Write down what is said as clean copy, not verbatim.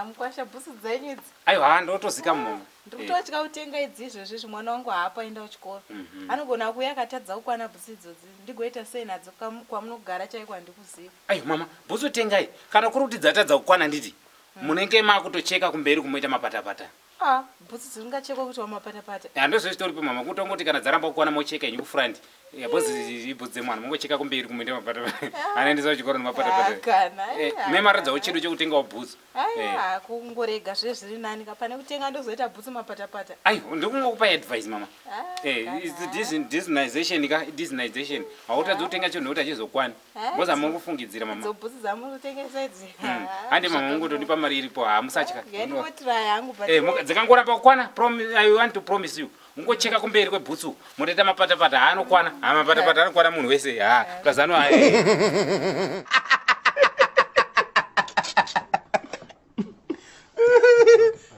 Mukwasha bhutsu dzenyu idzi. Aiwa ndotozika mama. Ndikutotya kutenga idzi izvozvi mwana wangu haapa enda kuchikoro. Anogona kuuya akatadza kukwana bhutsu idzodzi. Ndigoita sei nadzo kwamunogara chaiko handikuziva. Aiwa mama, bhutsu tengai. Kana kuri kuti dzatadza kukwana nditi. Munenge makutocheka kumberi kumoita mapata-pata. Bhutsu dzingachekwa kuti wamapata-pata. Ndozvitoripo mama, kutongoti kana dzaramba kukwana mocheka inyu kufrandi. Bhutsu ibhutsu dzemwana mongocheka kumberi kumoita mapata-pata. Anaendesa kuchikoro nemapata-pata. Kana. Memaradzawo chido chekutengawo bhutsu. Kungorega zviri nani kapane kutenga ndozoita bhutsu mapata-pata. Aiwa ndikungokupa advice mama. Disinization ka disinization. Hautadzi kutenga chinhu kuti achizokwana. Boza mungofungidzira mama. Bhutsu dzamurutengesa idzi. Ande mama mungotonipa mari iripo hamusatya. Ngetotry yangu dzikangoramba kukwana I want to promise you. Mungocheka kumberi kwebhutsu motoita mapata-pata haanokwana. Mapata-pata anokwana munhu wese. Kazano